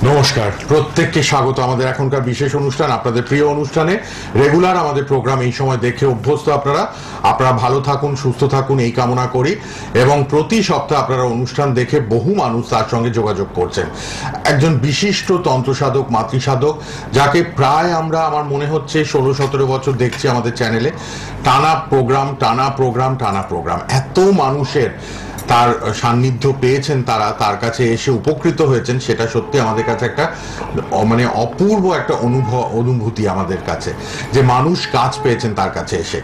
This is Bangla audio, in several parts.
নমস্কার, প্রত্যেককে স্বাগত আমাদের এখনকার বিশেষ অনুষ্ঠান, আপনাদের প্রিয় অনুষ্ঠানে। রেগুলার আমাদের প্রোগ্রাম এই সময় দেখে অভ্যস্ত আপনারা ভালো থাকুন, সুস্থ থাকুন এই কামনা করি। এবং প্রতি সপ্তাহে আপনারা অনুষ্ঠান দেখে বহু মানুষ তার সঙ্গে যোগাযোগ করছেন। একজন বিশিষ্ট তন্ত্রসাধক, মাতৃসাধক, যাকে প্রায় আমরা, আমার মনে হচ্ছে 16-17 বছর দেখছি আমাদের চ্যানেলে। টানা প্রোগ্রাম, এত মানুষের তার সান্নিধ্য পেয়েছেন, তার কাছে এসে উপকৃত হয়েছেন, সেটা সত্যি আমাদের কাছে একটা মানে অপূর্ব একটা অনুভূতি আমাদের কাছে, যে মানুষ কাজ পেয়েছেন তার কাছে এসে।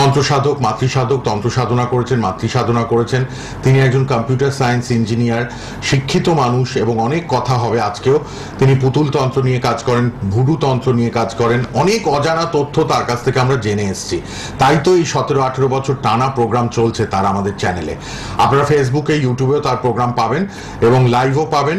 তন্ত্রসাধক, মাতৃসাধক, তন্ত্র সাধনা করেছেন, মাতৃসাধনা করেছেন। তিনি একজন কম্পিউটার সায়েন্স ইঞ্জিনিয়ার, শিক্ষিত মানুষ, এবং অনেক কথা হবে আজকেও। তিনি পুতুল তন্ত্র নিয়ে কাজ করেন, ভুডু তন্ত্র নিয়ে কাজ করেন। অনেক অজানা তথ্য তার কাছ থেকে আমরা জেনে এসেছি। তাই তো এই 17-18 বছর টানা প্রোগ্রাম চলছে তার আমাদের চ্যানেলে। আপনারা ফেসবুকে, ইউটিউবেও তার প্রোগ্রাম পাবেন এবং লাইভও পাবেন।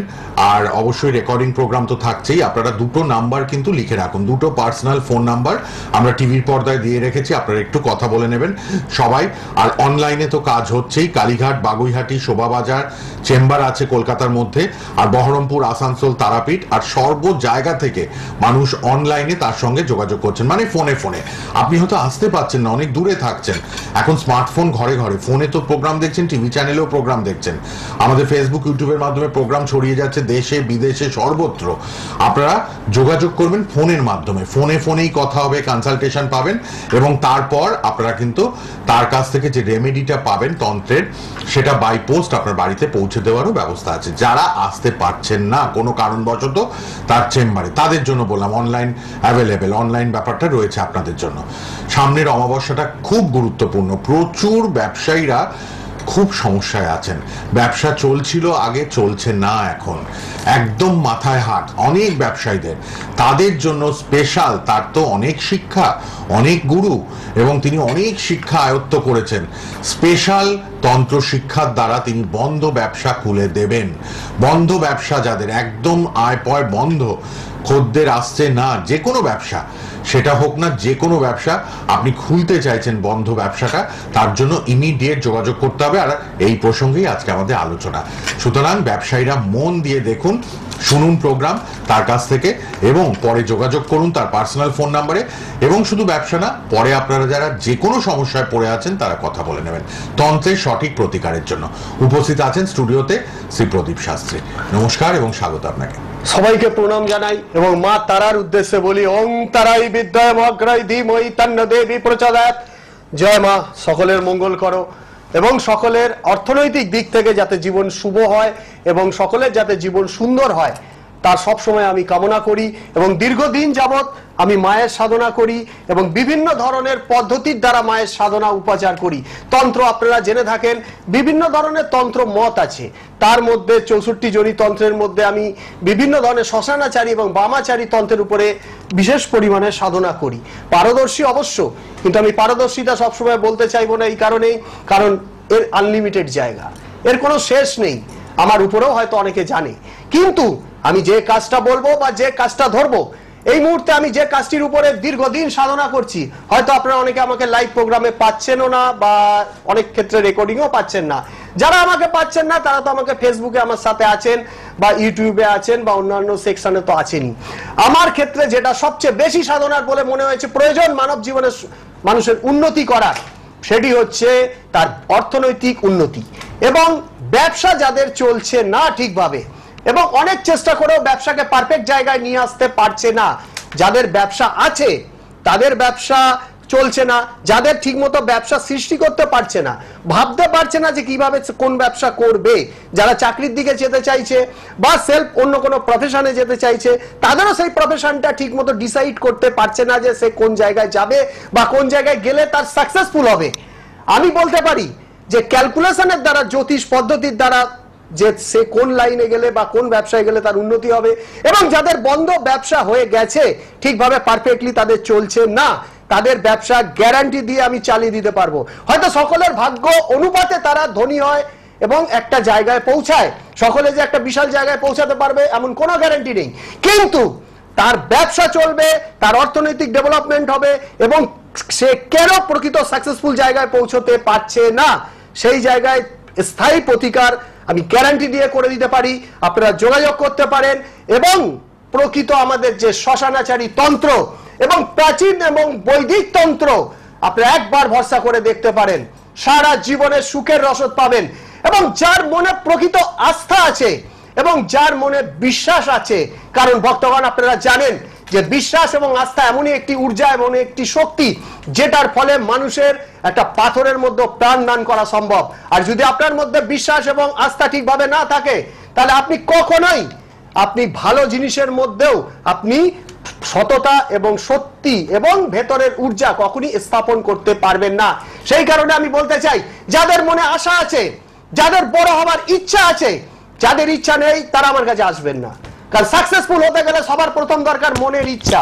আর অবশ্যই রেকর্ডিং প্রোগ্রাম তো থাকছেই। আপনারা দুটো নাম্বার কিন্তু লিখে রাখুন, দুটো পার্সোনাল ফোন নাম্বার আমরা টিভির পর্দায় দিয়ে রেখেছি। আপনারা একটু কথা বলে নেবেন সবাই। আর অনলাইনে তো কাজ হচ্ছেই, কালীঘাট, বাগুইহাটি, শোভাবাজার চেম্বার আছে কলকাতার মধ্যে, আর বহরমপুর, আসানসোল, তারাপীঠ, আর সর্ব জায়গা থেকে মানুষ অনলাইনে তার সঙ্গে যোগাযোগ করছেন, মানে ফোনে। আপনি হয়তো আসতে পারছেন না, অনেক দূরে থাকছেন, এখন স্মার্টফোন ঘরে ঘরে, ফোনে তো প্রোগ্রাম দেখছেন, টিভি চ্যানেলেও প্রোগ্রাম দেখছেন, আমাদের ফেসবুক, ইউটিউবের মাধ্যমে প্রোগ্রাম ছড়িয়ে যাচ্ছে দেশে বিদেশে সর্বত্র। আপনারা যোগাযোগ করবেন ফোনের মাধ্যমে, ফোনেই কথা হবে, কনসালটেশন পাবেন, এবং তারপর আপনারা কিন্তু তার কাছ থেকে যে রেমেডিটা পাবেন তন্ত্রের, সেটা বাই পোস্ট আপনার বাড়িতে পৌঁছে দেওয়ারও ব্যবস্থা আছে। যারা আসতে পারছেন না কোনো কারণবশত তার চেম্বারে, তাদের জন্য বললাম অনলাইন অ্যাভেলেবেল, অনলাইন ব্যাপারটা রয়েছে আপনাদের জন্য। সামনের অমাবস্যাটা খুব গুরুত্বপূর্ণ। প্রচুর ব্যবসায়ীরা খুব সমস্যায় আছেন। ব্যবসা চলছিল আগে, চলছে না এখন, একদম মাথায় হাত অনেক ব্যবসায়ীদের। তাদের জন্য স্পেশাল, তার তো অনেক শিক্ষা, অনেক গুরু, এবং তিনি অনেক শিক্ষা আয়ত্ত করেছেন। স্পেশাল তন্ত্র শিক্ষার দ্বারা তিনি বন্ধ ব্যবসা খুলে দেবেন। বন্ধ ব্যবসা যাদের একদম আয় পয় বন্ধ, খদ্দের আসছে না, যে কোনো ব্যবসা সেটা হোক না, যে কোনো ব্যবসা আপনি খুলতে চাইছেন বন্ধ ব্যবসাটা, তার জন্য ইমিডিয়েট যোগাযোগ করতে হবে। আর এই প্রসঙ্গেই আজকে আমাদের আলোচনা। সুতরাং ব্যবসায়ীরা মন দিয়ে দেখুন, শুনুন প্রোগ্রাম তার কাছ থেকে, এবং পরে যোগাযোগ করুন তার পার্সোনাল ফোন নাম্বারে। এবং শুধু ব্যবসা না, পরে আপনারা যারা যে কোনো সমস্যায় পড়ে আছেন তারা কথা বলে নেবেন তন্ত্রের সঠিক প্রতিকারের জন্য। উপস্থিত আছেন স্টুডিওতে শ্রী প্রদীপ শাস্ত্রী। নমস্কার এবং স্বাগত আপনাকে। সবাইকে প্রণাম জানাই এবং মা তারার উদ্দেশ্যে বলি, ওং তারাই বিদ্যায় মগ্রাই ধীমহি তন্ন দেবী প্রচোদয়াৎ। জয় মা, সকলের মঙ্গল করো এবং সকলের অর্থনৈতিক দিক থেকে যাতে জীবন শুভ হয় এবং সকলের যাতে জীবন সুন্দর হয়, তার সবসময় আমি কামনা করি। এবং দীর্ঘদিন যাবৎ আমি মায়ের সাধনা করি এবং বিভিন্ন ধরনের পদ্ধতির দ্বারা মায়ের সাধনা উপাচার করি। তন্ত্র আপনারা জেনে থাকেন, বিভিন্ন ধরনের তন্ত্র মত আছে। তার মধ্যে 64 জনি তন্ত্রের মধ্যে আমি বিভিন্ন ধরনের শ্মশানাচারী এবং বামাচারী তন্ত্রের উপরে বিশেষ পরিমাণে সাধনা করি। পারদর্শী অবশ্য, কিন্তু আমি পারদর্শিতা সবসময় বলতে চাইবো না, এই কারণেই, কারণ এর আনলিমিটেড জায়গা, এর কোনো শেষ নেই। আমার উপরেও হয়তো অনেকে জানে, কিন্তু আমি যে কাজটা বলবো বা যে কাজটা ধরবো, এই মুহূর্তে আমি যে কাজটির উপরে দীর্ঘদিন সাধনা করছি, হয়তো আপনারা অনেকে আমাকে লাইভ প্রোগ্রামে পাচ্ছেনও না, বা অনেক ক্ষেত্রে রেকর্ডিংও পাচ্ছেন না। যারা আমাকে পাচ্ছেন না তারা তো আমাকে ফেসবুকে আমার সাথে আছেন, বা ইউটিউবে আছেন, বা অন্যান্য সেকশনে তো আছেনই। আমার ক্ষেত্রে যেটা সবচেয়ে বেশি সাধনার বলে মনে হয়েছে, প্রয়োজন মানব জীবনে মানুষের উন্নতি করার, সেটি হচ্ছে তার অর্থনৈতিক উন্নতি। এবং ব্যবসা যাদের চলছে না ঠিকভাবে, এবং অনেক চেষ্টা করেও ব্যবসাকে পারফেক্ট জায়গায় নিয়ে আসতে পারছে না, যাদের ব্যবসা আছে তাদের ব্যবসা চলছে না, যাদের ঠিকমতো ব্যবসা সৃষ্টি করতে পারছে না, ভাবতে পারছে না যে কিভাবে কোন ব্যবসা করবে, যারা চাকরির দিকে যেতে চাইছে বা সেলফ অন্য কোনো প্রফেশনে যেতে চাইছে, তাদেরও সেই প্রফেশনটা ঠিকমতো ডিসাইড করতে পারছে না যে সে কোন জায়গায় যাবে বা কোন জায়গায় গেলে তার সাকসেসফুল হবে। আমি বলতে পারি যে ক্যালকুলেশনের দ্বারা, জ্যোতিষ পদ্ধতির দ্বারা, যে সে কোন লাইনে গেলে বা কোন ব্যবসায় গেলে তার উন্নতি হবে। এবং যাদের বন্ধ ব্যবসা হয়ে গেছে, ঠিকভাবে পারফেক্টলি তাদের চলছে না, তাদের ব্যবসা গ্যারান্টি দিয়ে আমি চালিয়ে দিতে পারবো। হয়তো সকলের ভাগ্য অনুপাতে তারা ধনী হয় এবং একটা জায়গায় পৌঁছায়, সকলে যে একটা বিশাল জায়গায় পৌঁছাতে পারবে এমন কোনো গ্যারান্টি নেই, কিন্তু তার ব্যবসা চলবে, তার অর্থনৈতিক ডেভেলপমেন্ট হবে, এবং সে কেন প্রকৃত সাকসেসফুল জায়গায় পৌঁছতে পারছে না, সেই জায়গায় স্থায়ী প্রতিকার আমি গ্যারান্টি দিয়ে করে দিতে পারি। আপনারা যোগাযোগ করতে পারেন এবং প্রকৃত আমাদের যে শ্মশানাচারী তন্ত্র এবং প্রাচীন এবং বৈদিক তন্ত্র আপনারা একবার ভরসা করে দেখতে পারেন, সারা জীবনের সুখের রসদ পাবেন। এবং যার মনে প্রকৃত আস্থা আছে এবং যার মনে বিশ্বাস আছে, কারণ ভক্তগণ আপনারা জানেন যে বিশ্বাস এবং আস্থা এমনই একটি ঊর্জা, এমন একটি শক্তি যেটার ফলে মানুষের একটা পাথরের মধ্যে প্রাণ দান করা সম্ভব। আর যদি আপনার মধ্যে বিশ্বাস এবং আস্থা ঠিকভাবে না থাকে, তাহলে আপনি কখনোই আপনি ভালো জিনিসের মধ্যেও আপনি সততা এবং সত্যি এবং ভেতরের ঊর্জা কখনই স্থাপন করতে পারবেন না। সেই কারণে আমি বলতে চাই, যাদের মনে আশা আছে, যাদের বড় হবার ইচ্ছা আছে, যাদের ইচ্ছা নেই তারা আমার কাছে আসবেন না। কারণ সাকসেসফুল হতে গেলে সবার প্রথম দরকার মনের ইচ্ছা।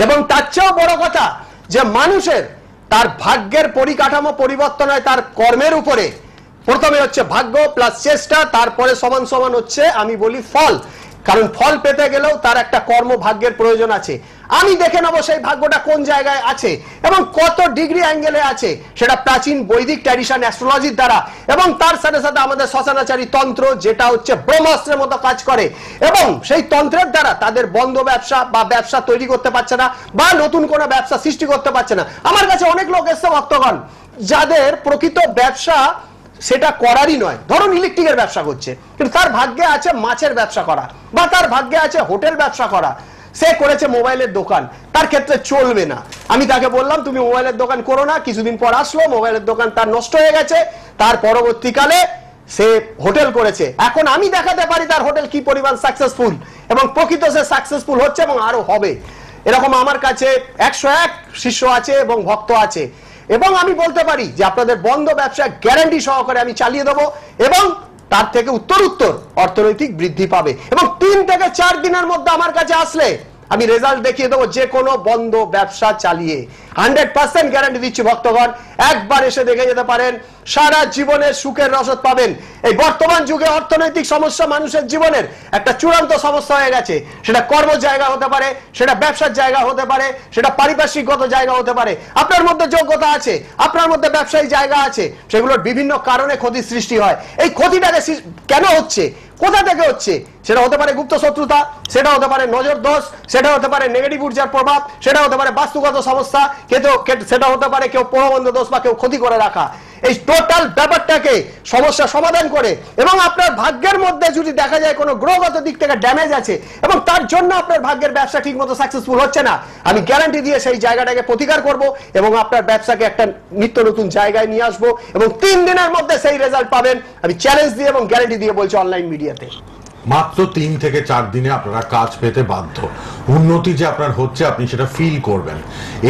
এবং তার চেয়েও বড় কথা যে মানুষের তার ভাগ্যের পরিকাঠামো পরিবর্তন হয় তার কর্মের উপরে। প্রথমে হচ্ছে ভাগ্য প্লাস চেষ্টা, তারপরে সমান সমান হচ্ছে আমি বলি ফল। কারণ ফল পেতে গেলেও তার একটা কর্ম ভাগ্যের প্রয়োজন আছে। আমি দেখে নেবো সেই ভাগ্যটা কোন জায়গায় আছে এবং কত ডিগ্রি অ্যাঙ্গেলে আছে, সেটা প্রাচীন বৈদিক ট্র্যাডিশন অ্যাস্ট্রোলজির দ্বারা এবং তার সাথে সাথে আমাদের শ্মশানাচারী তন্ত্র, যেটা হচ্ছে ব্রহ্মাস্ত্রের মতো কাজ করে। এবং সেই তন্ত্রের দ্বারা তাদের বন্ধ ব্যবসা বা ব্যবসা তৈরি করতে পারছে না বা নতুন কোনো ব্যবসা সৃষ্টি করতে পারছে না। আমার কাছে অনেক লোক এসছে ভক্তগণ, যাদের প্রকৃত ব্যবসা সেটা করারই নয়। ধরুন ইলেকট্রিকের ব্যবসা করছে, কিন্তু তার ভাগ্যে আছে মাছের ব্যবসা করা বা তার ভাগ্যে আছে হোটেল ব্যবসা করা, সে করেছে মোবাইলের দোকান, তার ক্ষেত্রে চলবে না। আমি তাকে বললাম তুমি মোবাইলের দোকান করো না, কিছুদিন পর আসলো মোবাইলের দোকান তার নষ্ট হয়ে গেছে, তার পরবর্তীকালে সে হোটেল করেছে। এখন আমি দেখাতে পারি তার হোটেল কি পরিমাণ সাকসেসফুল এবং প্রকৃত সে সাকসেসফুল হচ্ছে এবং আরো হবে। এরকম আমার কাছে 101 শিষ্য আছে এবং ভক্ত আছে এবং আমি বলতে পারি যে আপনাদের বন্ধ ব্যবসা গ্যারান্টি সহকারে আমি চালিয়ে দেবো এবং তার থেকে উত্তর অর্থনৈতিক বৃদ্ধি পাবে। এবং 3 থেকে 4 দিনের মধ্যে আমার কাছে আসলে আমি রেজাল্ট দেখিয়ে দেবো যে কোনো বন্ধ ব্যবসা চালিয়ে। 100% গ্যারান্টি দিচ্ছি ভক্তগণ, একবার এসে দেখে যেতে পারেন, সারা জীবনের সুখের রসদ পাবেন। এই বর্তমান যুগে অর্থনৈতিক সমস্যা মানুষের জীবনের একটা চূড়ান্ত সমস্যা হয়ে গেছে। সেটা কর্ম জায়গা হতে পারে, সেটা ব্যবসার জায়গা হতে পারে, সেটা পারিপার্শ্বিকগত জায়গা হতে পারে। আপনার মধ্যে যোগ্যতা আছে, আপনার মধ্যে ব্যবসায়ী জায়গা আছে, সেগুলোর বিভিন্ন কারণে ক্ষতির সৃষ্টি হয়। এই ক্ষতিটাকে কেন হচ্ছে, কোথা থেকে হচ্ছে, সেটা হতে পারে গুপ্ত শত্রুতা, সেটা হতে পারে নজর দোষ, সেটা হতে পারে নেগেটিভ ঊর্জার প্রভাব, সেটা হতে পারে বাস্তুগত সমস্যা, সেটা হতে পারে কেউ পরবন্ধ দোষ বা কেউ ক্ষতি করে রাখা। এই টোটাল ব্যাপারটাকে সমস্যা সমাধান করে এবং আপনার ভাগ্যের মধ্যে যদি দেখা যায় কোনো গ্রহগত দিক থেকে ড্যামেজ আছে এবং তার জন্য আপনার ভাগ্যের ব্যবসা ঠিক মতো সাকসেসফুল হচ্ছে না, আমি গ্যারান্টি দিয়ে সেই জায়গাটাকে প্রতিকার করব এবং আপনার ব্যবসাকে একটা নিত্য নতুন জায়গায় নিয়ে আসবো এবং 3 দিনের মধ্যে সেই রেজাল্ট পাবেন। আমি চ্যালেঞ্জ দিয়ে এবং গ্যারান্টি দিয়ে বলছি অনলাইন মিডিয়াতে। মাত্র 3 থেকে 4 দিনে আপনারা কাজ পেতে বাধ্য। উন্নতি যে আপনার হচ্ছে আপনি সেটা ফিল করবেন।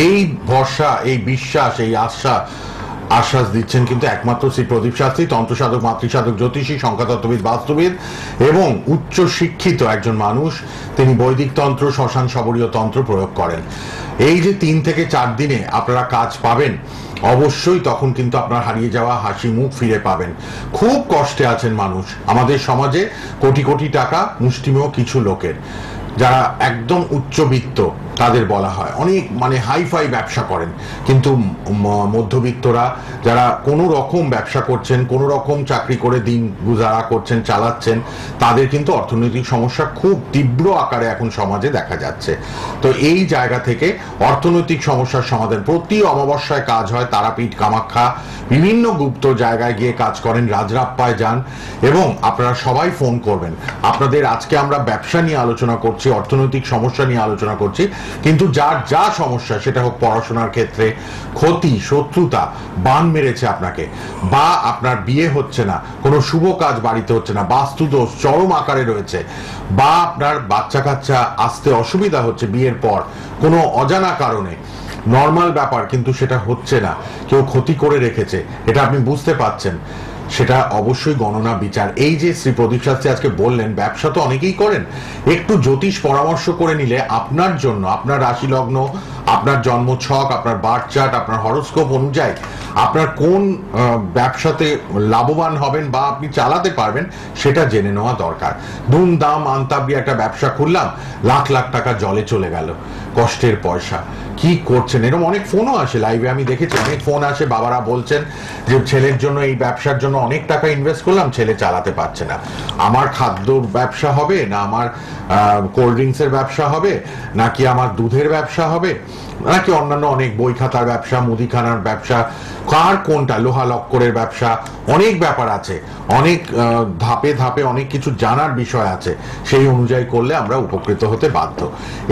এই ভরসা, এই বিশ্বাস, এই আশ্বাস দিচ্ছেন কিন্তু একমাত্র শ্রী প্রদীপ শাস্ত্রী, তন্ত্রসাধক, মাতৃসাধক, জ্যোতিষী, সংখ্যাতত্ত্ববিদ, বাস্তুবিদ এবং উচ্চ শিক্ষিত একজন মানুষ। তিনি বৈদিক তন্ত্র, শ্মশান শবরীয় তন্ত্র প্রয়োগ করেন। এই যে 3 থেকে 4 দিনে আপনারা কাজ পাবেন, অবশ্যই তখন কিন্তু আপনার হারিয়ে যাওয়া হাসি মুখ ফিরে পাবেন। খুব কষ্টে আছেন মানুষ আমাদের সমাজে, কোটি কোটি টাকা মুষ্টিমেয় কিছু লোকের, যারা একদম উচ্চবিত্ত তাদের বলা হয়, অনেক মানে হাইফাই ব্যবসা করেন, কিন্তু মধ্যবিত্তরা যারা কোনো রকম ব্যবসা করছেন, কোনো রকম চাকরি করে দিন গুজারা করছেন, চালাচ্ছেন, তাদের কিন্তু অর্থনৈতিক সমস্যা খুব তীব্র আকারে এখন সমাজে দেখা যাচ্ছে। তো এই জায়গা থেকে অর্থনৈতিক সমস্যার সমাধান, প্রতি অমাবস্যায় কাজ হয়, তারাপীঠ, কামাখ্যা, বিভিন্ন গুপ্ত জায়গায় গিয়ে কাজ করেন, রাজরাপ্পায় যান এবং আপনারা সবাই ফোন করবেন। আপনাদের আজকে আমরা ব্যবসা নিয়ে আলোচনা করছি, অর্থনৈতিক সমস্যা নিয়ে আলোচনা করছি, কিন্তু যার যা সমস্যা, সেটা হোক পড়াশোনার ক্ষেত্রে ক্ষতি, শত্রুতা, বান মেরেছে আপনাকে, বা আপনার বিয়ে হচ্ছে না, কোনো শুভ কাজ বাড়িতে হচ্ছে না, বাস্তুদোষ চরম আকারে রয়েছে, বা আপনার বাচ্চা কাচ্চা আসতে অসুবিধা হচ্ছে বিয়ের পর কোনো অজানা কারণে, নর্মাল ব্যাপার কিন্তু সেটা হচ্ছে না, কেউ ক্ষতি করে রেখেছে, এটা আপনি বুঝতে পাচ্ছেন, সেটা অবশ্যই গণনা বিচার। এই যে শ্রী প্রদীপ শাস্ত্রী আজকে বললেন, ব্যবসা তো অনেকেই করেন, একটু জ্যোতিষ পরামর্শ করে নিলে আপনার জন্য, আপনার রাশি লগ্ন, আপনার জন্ম ছক, আপনার বার্থ চার্ট, আপনার হরোস্কোপ অনুযায়ী আপনার কোন ব্যবসাতে লাভবান হবেন বা আপনি চালাতে পারবেন সেটা জেনে নেওয়া দরকার। ধুমধাম আন্তাবড়ি একটা ব্যবসা খুললাম, লাখ লাখ টাকা জলে চলে গেল, কষ্টের পয়সা, কি করছেন? এরকম অনেক ফোনও আসে লাইভে, আমি দেখেছি অনেক ফোন আসে, বাবারা বলছেন যে ছেলের জন্য এই ব্যবসার জন্য অনেক টাকা ইনভেস্ট করলাম, ছেলে চালাতে পারছে না। আমার খাদ্য ব্যবসা হবে না আমার কোল্ড ড্রিঙ্কসের ব্যবসা হবে, নাকি আমার দুধের ব্যবসা হবে, নাকি অন্যান্য অনেক বই খাতার ব্যবসা, মুদিখানার ব্যবসা, কার কোনটা, লোহা লক্করের ব্যবসা, অনেক ব্যাপার আছে, অনেক ধাপে ধাপে অনেক কিছু জানার বিষয় আছে। সেই অনুযায়ী করলে আমরা উপকৃত হতে বাধ্য।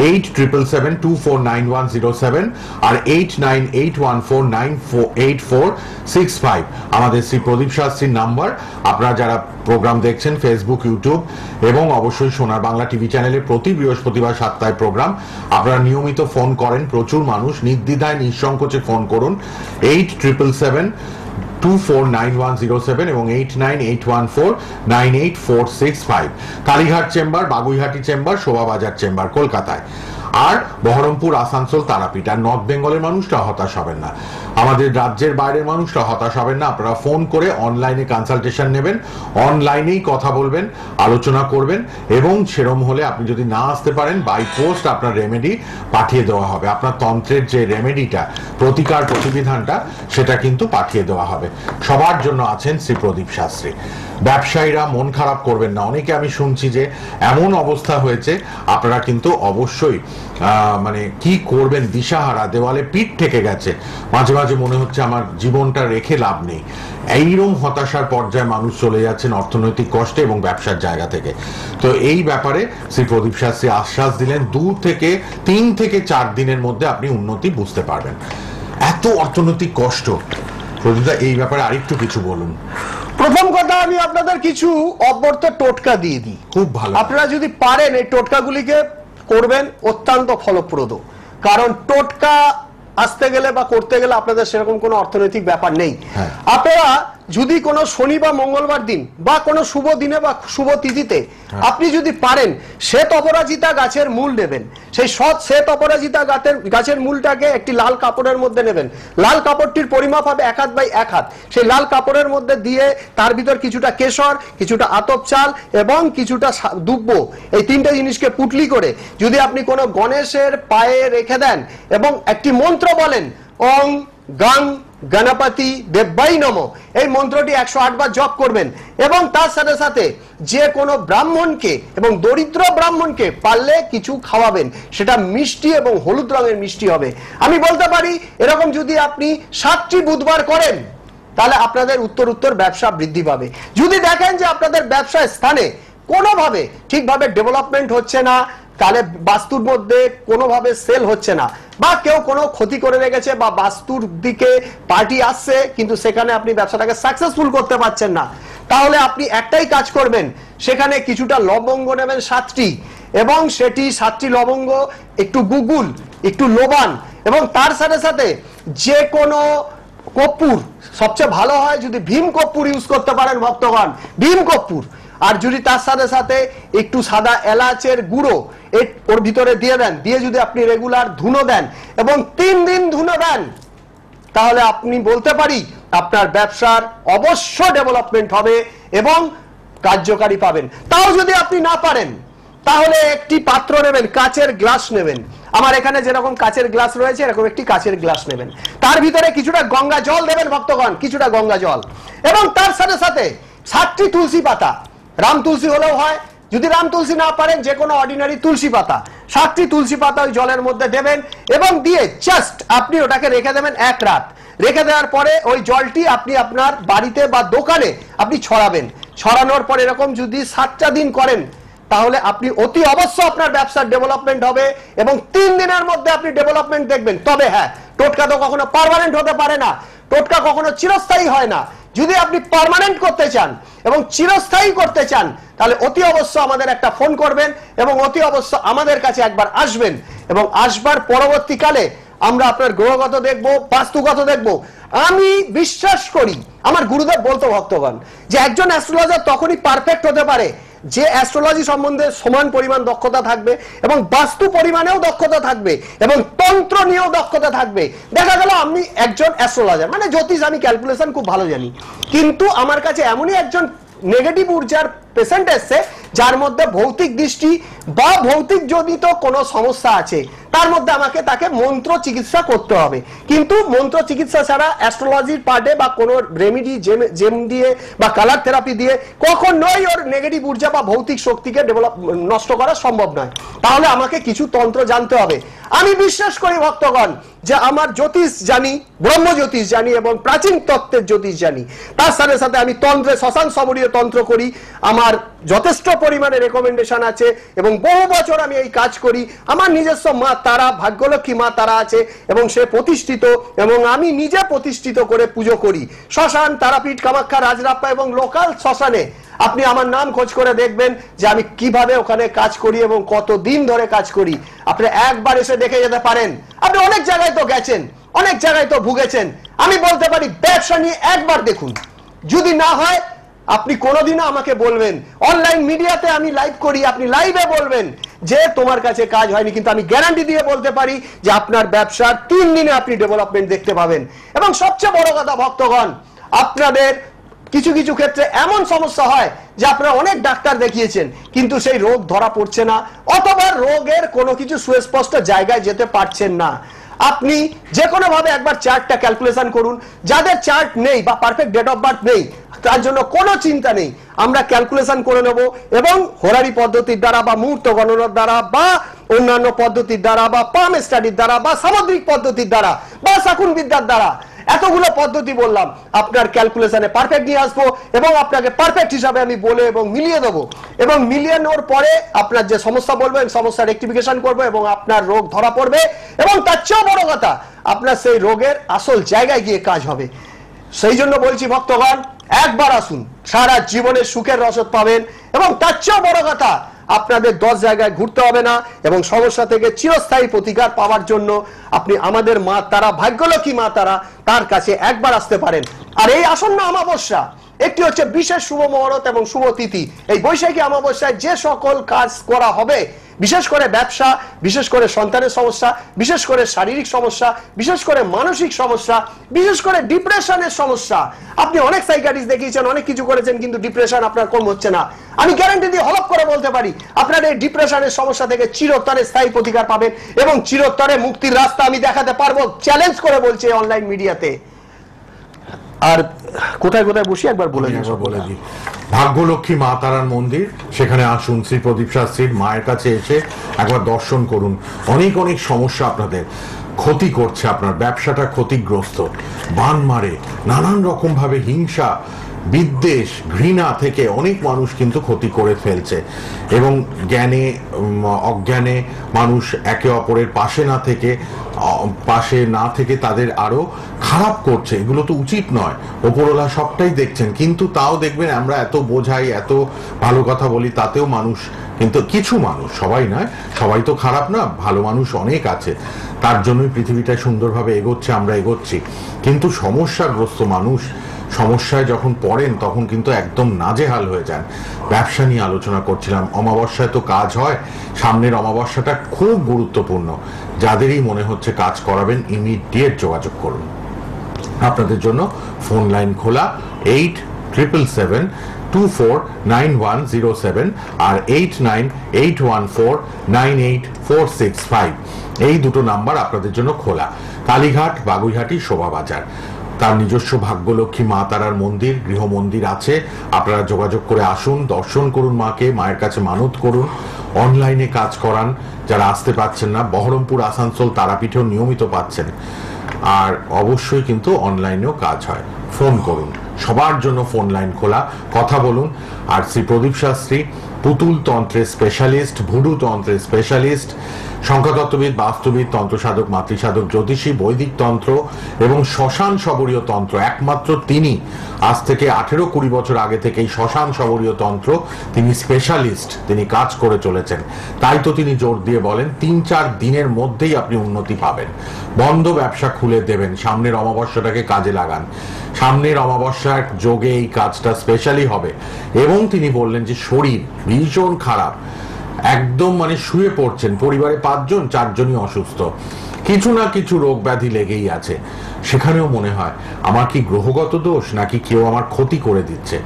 8777249107 আর 8981498465 আমাদের শ্রী প্রদীপ শাস্ত্রীর নাম্বার। আপনারা যারা প্রোগ্রাম দেখছেন ফেসবুক, ইউটিউব এবং অবশ্যই সোনার বাংলা টিভি চ্যানেলে প্রতি বৃহস্পতিবার 7টায় প্রোগ্রাম, আপনারা নিয়মিত ফোন করেন, প্রচুর মানুষ, নির্দ্বিধায় নিঃসংকোচে ফোন করুন 8777249107 এবং 8981498465। Kalighat chamber, Baguiati chamber, Shobhabazar chamber কলকাতায়, আর বহরমপুর, আসানসোল, তারাপীঠ। আর নর্থ বেঙ্গলের মানুষটা হতাশ হবেন না, আমাদের রাজ্যের বাইরের মানুষটা হতাশ হবেন না। আপনারা ফোন করে অনলাইনে কনসালটেশন নেবেন, অনলাইনেই কথা বলবেন, আলোচনা করবেন, এবং সেরম হলে আপনি যদি না আসতে পারেন বাই পোস্ট আপনার রেমেডি পাঠিয়ে দেওয়া হবে। আপনার তন্ত্রের যে রেমেডিটা, প্রতিকার প্রতিবিধানটা, সেটা কিন্তু পাঠিয়ে দেওয়া হবে। সবার জন্য আছেন শ্রী প্রদীপ শাস্ত্রী। ব্যবসায়ীরা মন খারাপ করবেন না। অনেকে আমি শুনছি যে এমন অবস্থা হয়েছে, আপনারা কিন্তু অবশ্যই মানে কি করবেন দিশাহারা, দেওয়ালে পিঠ থেকে গেছে, মাঝে মাঝে মনে হচ্ছে আমার জীবনটা রেখে লাভ নেই, এইরকম হতাশার পর্যায়ে মানুষ চলে যাচ্ছেন অর্থনৈতিক কষ্টে এবং ব্যবসার জায়গা থেকে। তো এই ব্যাপারে শ্রী প্রদীপ শাস্ত্রী আশ্বাস দিলেন 3 থেকে 4 দিনের মধ্যে আপনি উন্নতি বুঝতে পারবেন। এত অর্থনৈতিক কষ্ট, প্রদীপদা এই ব্যাপারে আরেকটু কিছু বলুন। প্রথম কথা, আমি আপনাদের কিছু অব্যর্থ টোটকা দিয়ে দিই, খুব ভালো। আপনারা যদি পারেন এই টোটকাগুলিকে করবেন, অত্যন্ত ফলপ্রদ। কারণ টোটকা আসতে গেলে বা করতে গেলে আপনাদের সেরকম কোনো অর্থনৈতিক ব্যাপার নেই। আপনারা যদি কোনো শনি বা মঙ্গলবার দিন বা কোনো শুভ দিনে বা শুভ তিথিতে আপনি যদি পারেন শ্বেত অপরাজিতা গাছের মূল নেবেন, সেই শ্বেত অপরাজিতা গাছের মূলটাকে একটি লাল কাপড়ের মধ্যে নেবেন। লাল কাপড়টির পরিমাপ হবে 1 হাত বাই 1 হাত। সেই লাল কাপড়ের মধ্যে দিয়ে তার ভিতর কিছুটা কেশর, কিছুটা আতপ চাল এবং কিছুটা দুব্ব, এই 3টে জিনিসকে পুটলি করে যদি আপনি কোনো গণেশের পায়ে রেখে দেন এবং একটি মন্ত্র বলেন, ওং গাং গণপতি দেব্যাই নমঃ, এই মন্ত্রটি 108 বার জপ করবেন। এবং তার সাথে সাথে যে কোনো ব্রাহ্মণকে এবং দরিদ্র ব্রাহ্মণকে পারলে কিছু খাওয়াবেন, সেটা মিষ্টি এবং হলুদ রঙের মিষ্টি হবে। আমি বলতে পারি এরকম যদি আপনি 7টি বুধবার করেন, তাহলে আপনাদের উত্তর ব্যবসা বৃদ্ধি পাবে। যদি দেখেন যে আপনাদের ব্যবসা স্থানে কোনোভাবে ঠিকভাবে ডেভেলপমেন্ট হচ্ছে না, তাহলে বাস্তুর মধ্যে কোনোভাবে সেল হচ্ছে না, বা কেউ কোনো ক্ষতি করে রেখেছে, বা বাস্তুর দিকে পার্টি আসছে কিন্তু সেখানে আপনি ব্যবসাটাকে সাকসেসফুল করতে পারছেন না, তাহলে আপনি একটাই কাজ করবেন, সেখানে কিছুটা লবঙ্গ নেবেন 7টি, এবং সেটি 7টি লবঙ্গ একটু গুগুল, একটু লোবান, এবং তার সাথে সাথে যে কোনো কর্পূর, সবচেয়ে ভালো হয় যদি ভীম কর্পূর ইউজ করতে পারেন ভক্তগণ, ভীম কর্পূর। আর যদি তার সাথে সাথে একটু সাদা এলাচের গুঁড়ো ওর ভিতরে দিয়ে দেন, দিয়ে যদি আপনি রেগুলার ধুনো দেন এবং 3 দিন ধুনো দেন, তাহলে আপনি বলতে পারি আপনার ব্যবসার অবশ্য ডেভেলপমেন্ট হবে এবং কার্যকারী পাবেন। তাও যদি আপনি না পারেন, তাহলে একটি পাত্র নেবেন, কাচের গ্লাস নেবেন। আমার এখানে যেরকম কাচের গ্লাস রয়েছে এরকম একটি কাচের গ্লাস নেবেন, তার ভিতরে কিছুটা গঙ্গা জল দেবেন ভক্তগণ, কিছুটা গঙ্গা জল, এবং তার সাথে সাথে 7টি তুলসী পাতা, রাম তুলসী হলেও হয়, যদি রাম তুলসী না পারেন যে কোনো অর্ডিনারি তুলসী পাতা, 7টি তুলসী পাতা ওই জলের মধ্যে দেবেন, এবং দিয়ে জাস্ট আপনি ওটাকে রেখে দেবেন 1 রাত। রেখে দেওয়ার পরে ওই জলটি আপনি আপনার বাড়িতে বা দোকানে আপনি ছড়াবেন। ছড়ানোর পর এরকম যদি 7টা দিন করেন, তাহলে আপনি অতি অবশ্য আপনার ব্যবসার ডেভেলপমেন্ট হবে এবং 3 দিনের মধ্যে আপনি ডেভেলপমেন্ট দেখবেন। তবে হ্যাঁ, টোটকা তো কখনো পার্মানেন্ট হতে পারে না, টোটকা কখনো চিরস্থায়ী হয় না। যদি আপনি পার্মানেন্ট করতে চান এবং চিরস্থায়ী করতে চান, তাহলে অতি অবশ্য আমাদের একটা ফোন করবেন এবং অতি অবশ্য আমাদের কাছে একবার আসবেন, এবং আসবার পরবর্তীকালে আমরা আপনার গ্রহগত দেখব, বাস্তুগত দেখব। আমি বিশ্বাস করি, আমার গুরুদেব বলতো ভক্তগণ, যে একজন অ্যাস্ট্রোলজার তখনই পারফেক্ট হতে পারে যে অ্যাস্ট্রোলজি সম্বন্ধে সমান পরিমাণ দক্ষতা থাকবে এবং বাস্তু পরিমাণেও দক্ষতা থাকবে এবং তন্ত্র নিয়েও দক্ষতা থাকবে। দেখা গেল আমি একজন অ্যাস্ট্রোলজার, মানে জ্যোতিষ, আমি ক্যালকুলেশন খুব ভালো জানি, কিন্তু আমার কাছে এমনই একজন নেগেটিভ ঊর্জার পেশেন্ট এসছে, যার মধ্যে ভৌতিক দৃষ্টি বা ভৌতিক জনিত কোনো সমস্যা আছে, তার মধ্যে আমাকে তাকে মন্ত্র চিকিৎসা করতে হবে। কিন্তু মন্ত্র চিকিৎসা ছাড়া অ্যাস্ট্রোলজির পার্টে বা কোনো রেমিডি জেম দিয়ে বা কালার থেরাপি দিয়ে কখনোই ওর নেগেটিভ ঊর্জা বা ভৌতিক শক্তিকে নষ্ট করা সম্ভব নয়। তাহলে আমাকে কিছু তন্ত্র জানতে হবে। আমি বিশ্বাস করি ভক্তগণ যে আমার জ্যোতিষ জানি, ব্রহ্ম জ্যোতিষ জানি এবং প্রাচীন তত্ত্বের জ্যোতিষ জানি, তার সাথে সাথে আমি তন্ত্রে শ্মশান সবরীয় তন্ত্র করি, আমার যথেষ্ট পরিমাণে রেকমেন্ডেশন আছে এবং বহু বছর আমি এই কাজ করি। আমার নিজস্ব মা তারা, ভাগ্যলক্ষ্মী মা তারা আছে এবং সে প্রতিষ্ঠিত এবং আমি নিজে প্রতিষ্ঠিত করে পুজো করি। শ্মশান, তারাপীঠ, কামাখ্যা, রাজরাপ্পা এবং লোকাল শ্মশানে আপনি আমার নাম খোঁজ করে দেখবেন যে আমি কিভাবে ওখানে কাজ করি এবং কত দিন ধরে কাজ করি। আপনি একবার এসে দেখে যেতে পারেন। আপনি অনেক জায়গায় তো গেছেন, অনেক জায়গায় তো ভুগেছেন। আমি বলতে পারি ব্যবসা নিয়ে একবার দেখুন, যদি না হয় আপনি কোনোদিনও আমাকে বলবেন। অনলাইন মিডিয়াতে আমি লাইভ করি, আপনি লাইভে বলবেন যে তোমার কাছে কাজ হয়নি, কিন্তু আমি গ্যারান্টি দিয়ে বলতে পারি যে আপনার ব্যবসার 3 দিনে আপনি ডেভেলপমেন্ট দেখতে পাবেন। এবং সবচেয়ে বড় কথা ভক্তগণ, আপনাদের কিছু কিছু ক্ষেত্রে এমন সমস্যা হয় যে আপনারা অনেক ডাক্তার দেখিয়েছেন কিন্তু সেই রোগ ধরা পড়ছে না, অথবা রোগের কোনো কিছু সুস্পষ্ট জায়গায় যেতে পারছেন না। আপনি যে কোনো ভাবে একবার চার্টটা ক্যালকুলেশন করুন। যাদের চার্ট নেই বা পারফেক্ট ডেট অফ বার্থ নেই, তার জন্য কোনো চিন্তা নেই, আমরা ক্যালকুলেশন করে নেব এবং হোরারি পদ্ধতির দ্বারা বা মুহূর্ত গণনার দ্বারা বা অন্যান্য পদ্ধতির দ্বারা বা পাম স্টাডির দ্বারা বা সামুদ্রিক পদ্ধতির দ্বারা বা শাকুন বিদ্যার দ্বারা, এতগুলো পদ্ধতি বললাম, আপনার ক্যালকুলেশনে পারফেক্ট নিয়ে আসবো এবং আপনাকে পারফেক্ট হিসাবে আমি বলে এবং মিলিয়ে দেবো। এবং মিলিয়ে নেওয়ার পরে আপনার যে সমস্যা বলবেন, সমস্যা রেকটিফিকেশন করবো এবং আপনার রোগ ধরা পড়বে এবং তার চেয়েও বড় কথা, আপনার সেই রোগের আসল জায়গায় গিয়ে কাজ হবে। সেই জন্য বলছি ভক্তগণ, একবার আসুন, সারা জীবনের সুখের রসদ পাবেন এবং তার চেয়েও বড় কথা, আপনাদের 10 জায়গায় ঘুরতে হবে না এবং সমস্যা থেকে চিরস্থায়ী প্রতিকার পাওয়ার জন্য আপনি আমাদের মা তারা, ভাগ্যলক্ষ্মী মা তারা, তার কাছে একবার আসতে পারেন। আর এই আসন্ন অমাবস্যা একটি হচ্ছে বিশেষ শুভ মুহূর্ত এবং শুভ তিথি। এই বৈশাখী অমাবস্যায় যে সকল কাজ করা হবে, বিশেষ করে ব্যবসা, বিশেষ করে সন্তানের সমস্যা, বিশেষ করে শারীরিক সমস্যা, বিশেষ করে মানসিক সমস্যা, বিশেষ করে ডিপ্রেশনের সমস্যা, আপনি অনেক সাইকিয়াট্রিস্ট দেখিয়েছেন, অনেক কিছু করেছেন কিন্তু ডিপ্রেশন আপনার কম হচ্ছে না, আমি গ্যারান্টি দিয়ে হলপ করে বলতে পারি আপনার এই ডিপ্রেশনের সমস্যা থেকে চিরতরে স্থায়ী প্রতিকার পাবেন এবং চিরতরে মুক্তির রাস্তা আমি দেখাতে পারবো, চ্যালেঞ্জ করে বলছি অনলাইন মিডিয়াতে। আর কোথায় কোথায় বসি একবার বলে দিই। ভাগ্যলক্ষ্মী মা তারার মন্দির, সেখানে আসুন, শ্রী প্রদীপ শাস্ত্রীর মায়ের কাছে এসে একবার দর্শন করুন। অনেক অনেক সমস্যা আপনাদের ক্ষতি করছে, আপনার ব্যবসাটা ক্ষতিগ্রস্ত, বান মারে, নানান রকম ভাবে হিংসা, বিদ্বেষ, ঘৃণা থেকে অনেক মানুষ কিন্তু ক্ষতি করে ফেলছে এবং জ্ঞানে অজ্ঞানে মানুষ একে অপরের পাশে না থেকে তাদের আরো খারাপ করছে। এগুলো তো উচিত নয়, ওপরওয়ালা সবটাই দেখছেন, কিন্তু তাও দেখবেন আমরা এত বোঝাই, এত ভালো কথা বলি, তাতেও মানুষ, কিন্তু কিছু মানুষ, সবাই নয়, সবাই তো খারাপ না, ভালো মানুষ অনেক আছে, তার জন্যই পৃথিবীটা সুন্দরভাবে এগোচ্ছে, আমরা এগোচ্ছি। কিন্তু সমস্যাগ্রস্ত মানুষ সমস্যায় যখন পড়েন তখন কিন্তু একদম নাজেহাল হয়ে যান। ব্যবসা নিয়ে আলোচনা করছিলাম, অমাবস্যায় তো কাজ হয়, সামনের অমাবস্যাটা খুব গুরুত্বপূর্ণ। যাদেরই মনে হচ্ছে কাজ করাবেন, ইমিডিয়েট যোগাযোগ করুন। আপনাদের জন্য ফোন লাইন খোলা 8777249107 আর 8981498465, এই দুটো নাম্বার আপনাদের জন্য খোলা। কালীঘাট, বাগুইহাটি, শোভাবাজার। তার নিজস্ব ভাগ্যলক্ষ্মী মা তারার মন্দির, গৃহ মন্দির আছে, আপনারা যোগাযোগ করে আসুন, দর্শন করুন মাকে, মায়ের কাছে মানত করুন, অনলাইনে কাজ করান যারা আসতে পারছেন না। বহরমপুর, আসানসোল, তারাপীঠেও নিয়মিত পাচ্ছেন, আর অবশ্যই কিন্তু অনলাইনেও কাজ হয়। ফোন করুন, সবার জন্য ফোন লাইন খোলা, কথা বলুন। আর শ্রী প্রদীপ শাস্ত্রী পুতুল তন্ত্রের স্পেশালিস্ট, ভুডু তন্ত্রের স্পেশালিস্ট, সংখ্যাতত্ত্ববিদ, বাস্তুবিদ, তন্ত্রসাধক, মাতৃসাধক, জ্যোতিষী, বৈদিক তন্ত্র এবং শ্মশান শবরীয় তন্ত্র, একমাত্র তিনি। আজ থেকে 18-20 বছর আগে থেকেই শ্মশান শবরীয় তন্ত্র তিনি স্পেশালিস্ট, তিনি কাজ করে চলেছেন। তাই তো তিনি জোর দিয়ে বলেন 3-4 দিনের মধ্যেই আপনি উন্নতি পাবেন। বন্ধ ব্যবসা খুলে দেবেন, সামনের অমাবস্যাটাকে কাজে লাগান। সামনের অমাবস্যার যোগে এই কাজটা স্পেশালি হবে। এবং তিনি বললেন যে শরীর ভীষণ খারাপ, একদম মানে শুয়ে পড়ছেন, পরিবারে 5 জন 4 জনই অসুস্থ, কিছু না কিছু রোগ ব্যাধি লেগেই আছে। সেখানেও মনে হয় আমার কি গ্রহগত দোষ নাকি কেউ আমার ক্ষতি করে দিচ্ছে।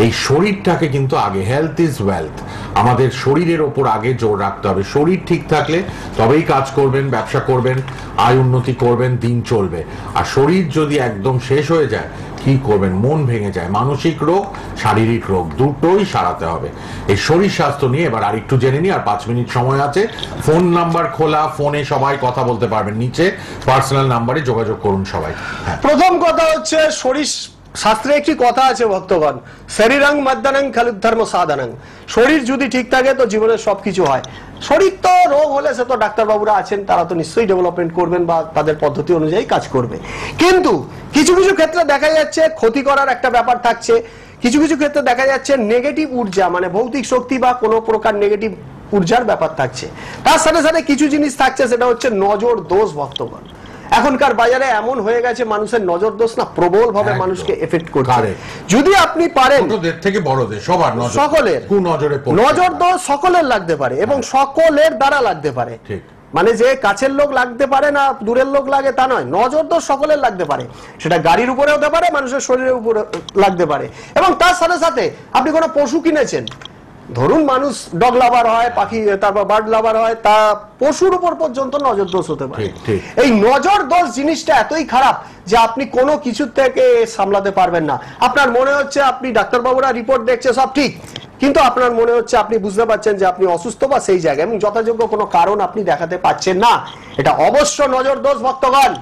এই শরীরটাকে কিন্তু আগে, হেলথ ইজ ওয়েলথ, আমাদের শরীরের ওপর আগে জোর রাখতে হবে। শরীর ঠিক থাকলে তবেই কাজ করবেন, ব্যবসা করবেন, আয় উন্নতি করবেন, দিন চলবে। আর শরীর যদি একদম শেষ হয়ে যায় কি করবেন? মন ভেঙে যায়। মানসিক রোগ, শারীরিক রোগ দুটোই সারাতে হবে। এই শরীর স্বাস্থ্য নিয়ে এবার আরেকটু জেনে নিই, আর 5 মিনিট সময় আছে। ফোন নাম্বার খোলা, ফোনে সবাই কথা বলতে পারবেন, নিচে পার্সোনাল নাম্বারে যোগাযোগ করুন সবাই। প্রথম কথা হচ্ছে, শরীর শাস্ত্রে একটি কথা আছে ভক্তগণ, শরীরং মদ্দানং খলুধর্ম সাধনং। শরীর যদি ঠিক থাকে তো জীবনের সবকিছু হয়। শরীর তো রোগ হলে সে তো ডাক্তারবাবুরা আছেন, তারা তো নিশ্চয়ই ডেভেলপমেন্ট করবেন বা তাদের পদ্ধতি অনুযায়ী কাজ করবে। কিন্তু কিছু কিছু ক্ষেত্রে দেখা যাচ্ছে ক্ষতি করার একটা ব্যাপার থাকছে, কিছু কিছু ক্ষেত্রে দেখা যাচ্ছে নেগেটিভ ঊর্জা মানে ভৌতিক শক্তি বা কোনো প্রকার নেগেটিভ ঊর্জার ব্যাপার থাকছে। তার সাথে সাথে কিছু জিনিস থাকছে, সেটা হচ্ছে নজর দোষ ভক্তগণ। এখনকার বাজারে এমন হয়ে গেছে মানুষের নজর দোষ না প্রবল ভাবে মানুষকে এফেক্ট করছে। যদি আপনি পারেন, ছোটদের থেকে বড়দের সবার নজর, সকলের কুনজরে নজর দোষ সকলের লাগতে পারে এবং সকলের দ্বারা লাগতে পারে। ঠিক, মানে যে কাছের লোক লাগতে পারে না দূরের লোক লাগে তা নয়, নজর দোষ সকলের লাগতে পারে। সেটা গাড়ির উপরে হতে পারে, মানুষের শরীরের উপরে লাগতে পারে। এবং তার সাথে সাথে আপনি কোনো পশু কিনেছেন, ধরুন মানুষ ডগ লাভার হয়, পাখি তারপর বার্ড লাভার হয়, তা পশুর উপর পর্যন্ত নজর দোষ হতে পারে। এই নজর দোষ জিনিসটা এতই খারাপ যে আপনি কোনো কিছু থেকে সামলাতে পারবেন না। আপনার মনে হচ্ছে আপনি ডাক্তারবাবুরা রিপোর্ট দেখছে সব ঠিক, কিন্তু আপনার মনে হচ্ছে আপনি বুঝতে পারছেন যে আপনি অসুস্থ বা সেই জায়গায়, এবং যথাযোগ্য কোনো কারণ আপনি দেখাতে পাচ্ছেন না। এটা অবশ্য নজর দোষ ভক্তগণ।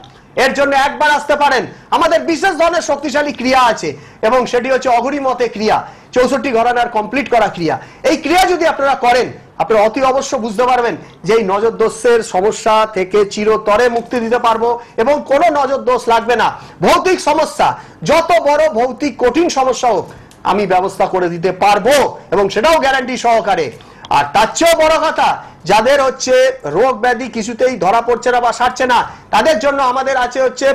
এর জন্য একবার আসতে পারেন, আমাদের বিশেষ ধরনের শক্তিশালী ক্রিয়া আছে এবং সেটি হচ্ছে অঘরীমতে ক্রিয়া, 64 ঘরানার কমপ্লিট করা ক্রিয়া। এই ক্রিয়া যদি আপনারা করেন, আপনারা অতি অবশ্য বুঝতে পারবেন যে এই নজর দোষের সমস্যা থেকে চিরতরে মুক্তি দিতে পারবো এবং কোনো নজর দোষ লাগবে না। ভৌতিক সমস্যা, যত বড় ভৌতিক কঠিন সমস্যা হোক, আমি ব্যবস্থা করে দিতে পারবো এবং সেটাও গ্যারান্টি সহকারে। আর তার চেয়েও বড় কথা, যাদের হচ্ছে রোগ ব্যাধি কিছুতেই ধরা পড়ছে না বা সারছে না, তাদের জন্য আমাদের আছে হচ্ছে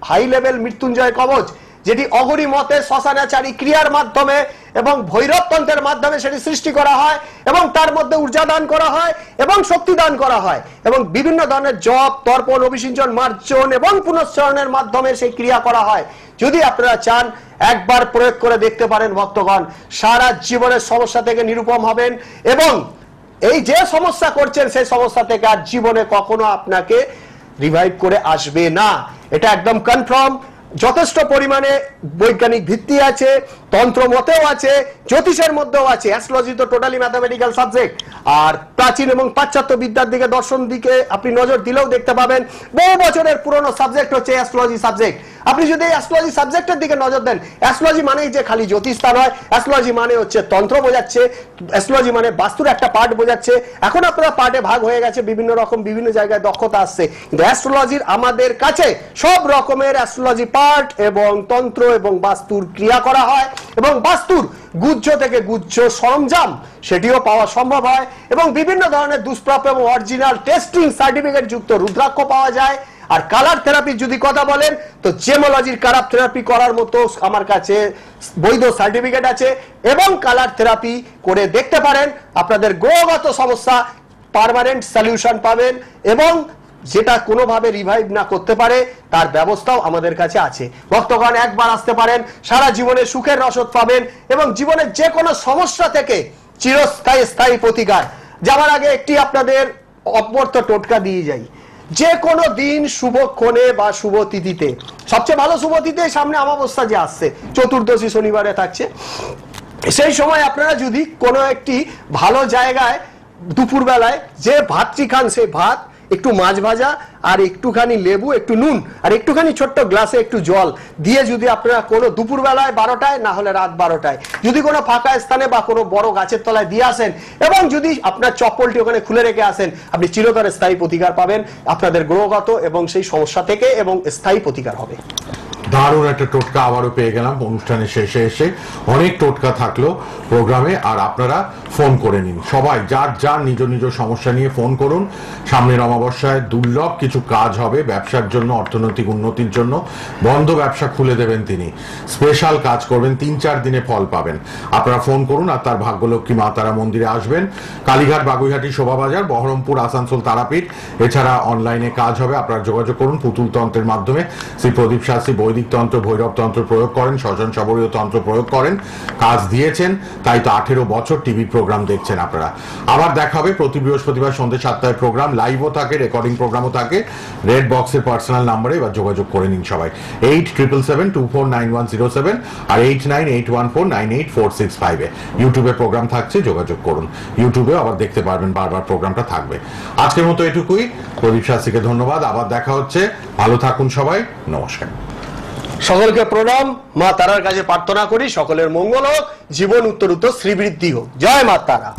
হাই লেভেল মৃত্যুঞ্জয় কবচ, যেটি অঘরীমতে শ্মশানাচারী ক্রিয়ার মাধ্যমে এবং ভৈরব তন্ত্রের মাধ্যমে সেটি সৃষ্টি করা হয় এবং তার মধ্যে ঊর্জা দান করা হয় এবং শক্তি দান করা হয় এবং বিভিন্ন ধরনের জপ, তর্পণ, অভিষিঞ্চন, মার্জন এবং পুনশ্চরণের মাধ্যমে সেই ক্রিয়া করা হয়। যদি আপনারা চান একবার প্রয়োগ করে দেখতে পারেন ভক্তগণ, সারা জীবনের সমস্যা থেকে নিরুপম হবেন এবং এই যে সমস্যা করছেন সেই সমস্যা থেকে আর জীবনে কখনো আপনাকে রিভাইভ করে আসবে না। এটা একদম কনফার্ম। যথেষ্ট পরিমাণে বৈজ্ঞানিক ভিত্তি আছে, তন্ত্র মতেও আছে, জ্যোতিষের মধ্যেও আছে। অ্যাস্ট্রোলজি তো টোটালি ম্যাথামেটিক্যাল সাবজেক্ট। আর প্রাচীন এবং পাশ্চাত্য বিদ্যার দিকে, দর্শন দিকে আপনি নজর দিলেও দেখতে পাবেন বহু বছরের পুরনো সাবজেক্ট হচ্ছে অ্যাস্ট্রোলজি সাবজেক্ট। আপনি যদি অ্যাস্ট্রোলজি সাবজেক্টের দিকে নজর দেন, অ্যাস্ট্রোলজি মানেই যে খালি জ্যোতিষ তা নয়, অ্যাস্ট্রোলজি মানে হচ্ছে তন্ত্র বোঝাচ্ছে, অ্যাস্ট্রোলজি মানে বাস্তুর একটা পার্ট বোঝাচ্ছে। এখন আপনারা পার্টে ভাগ হয়ে গেছে, বিভিন্ন রকম বিভিন্ন জায়গায় দক্ষতা আসছে, কিন্তু অ্যাস্ট্রোলজির আমাদের কাছে সব রকমের অ্যাস্ট্রোলজি পার্ট এবং তন্ত্র এবং বাস্তুর ক্রিয়া করা হয় এবং বাস্তুর গুহ্য থেকে গুহ্য সরঞ্জাম সেটিও পাওয়া সম্ভব হয় এবং বিভিন্ন ধরনের দুষ্প্রাপ্য এবং অরিজিনাল টেস্টিং সার্টিফিকেট যুক্ত রুদ্রাক্ষ পাওয়া যায়। আর কালার থেরাপির যদি কথা বলেন তো জেমোলজির কালার থেরাপি করার মতো আমার কাছে বৈধ সার্টিফিকেট আছে এবং কালার থেরাপি করে দেখতে পারেন, আপনাদের গ্রহগত সমস্যা পার্মানেন্ট সলিউশন পাবেন এবং যেটা কোনোভাবে রিভাইভ না করতে পারে তার ব্যবস্থাও আমাদের কাছে আছে। ভক্তগণ একবার আসতে পারেন, সারা জীবনে সুখের রসদ পাবেন এবং জীবনের যে কোনো সমস্যা থেকে চিরস্থায়ী স্থায়ী প্রতিকার। যাওয়ার আগে একটি আপনাদের অব্যর্থ টোটকা দিয়ে যাই। যে কোনো দিন শুভক্ষণে বা শুভ তিথিতে, সবচেয়ে ভালো শুভ তিথি সামনে অমাবস্যা যে আসছে, চতুর্দশী শনিবারে থাকছে, সেই সময় আপনারা যদি কোনো একটি ভালো জায়গায় দুপুর বেলায় যে ভাতটি খান, সেই ভাত একটু মাছ ভাজা আর একটুখানি লেবু, একটু নুন আর একটুখানি ছোট্ট গ্লাসে একটু জল দিয়ে যদি আপনারা কোনো দুপুর বেলায় 12টায় না হলে রাত 12টায় যদি কোনো ফাঁকা স্থানে বা কোনো বড় গাছের তলায় দিয়ে আসেন এবং যদি আপনার চপ্পলটি ওখানে খুলে রেখে আসেন, আপনি চিরতরে স্থায়ী প্রতিকার পাবেন আপনাদের গ্রহগত এবং সেই সমস্যা থেকে এবং স্থায়ী প্রতিকার হবে। দারুণ একটা টোটকা আবারও পেয়ে গেলাম অনুষ্ঠানের শেষে এসে। অনেক টোটকা থাকলো প্রোগ্রামে, আর আপনারা ফোন করে নিন সবাই, যার যার নিজ নিজ সমস্যা নিয়ে ফোন করুন। সামনের অমাবস্যায় দুর্লভ কিছু কাজ হবে ব্যবসার জন্য, অর্থনৈতিক উন্নতির জন্য। বন্ধ ব্যবসা খুলে দেবেন তিনি, স্পেশাল কাজ করবেন, 3-4 দিনে ফল পাবেন। আপনারা ফোন করুন আর তার ভাগ্যলক্ষ্মী মা তারা মন্দিরে আসবেন। কালীঘাট, বাগুইহাটি, শোভাবাজার, বহরমপুর, আসানসোল, তারাপীঠ। এছাড়া অনলাইনে কাজ হবে, আপনারা যোগাযোগ করুন। পুতুল তন্ত্রের মাধ্যমে শ্রী প্রদীপ শাস্ত্রী বৈদিক তন্ত্র, ভৈরব তন্ত্র প্রয়োগ করেন, স্বজন সবরীয় তন্ত্র প্রয়োগ করেন। কাজ দিয়েছেন, তাই তো 18 বছর টিভি প্রোগ্রাম দেখছেন আপনারা। আবার দেখা হবে প্রতি বৃহস্পতিবার সন্ধ্যে 7টায় প্রোগ্রাম লাইভও থাকে, রেকর্ডিং প্রোগ্রামও থাকে। রেড বক্সের পার্সোনাল নাম্বারে এবার যোগাযোগ করে নিন সবাই, 8777249107 আর 8981498465 এ ইউটিউবে প্রোগ্রাম থাকছে, যোগাযোগ করুন। ইউটিউবে আবার দেখতে পারবেন, বারবার প্রোগ্রামটা থাকবে। আজকের মতো এটুকুই। প্রদীপ শাস্ত্রীকে ধন্যবাদ, আবার দেখা হচ্ছে। ভালো থাকুন সবাই, নমস্কার। সকলকে প্রণাম। মা তারার কাছে প্রার্থনা করি সকলের মঙ্গল হোক, জীবন উত্তরোত্তর শ্রীবৃদ্ধি হোক। জয় মা তারা।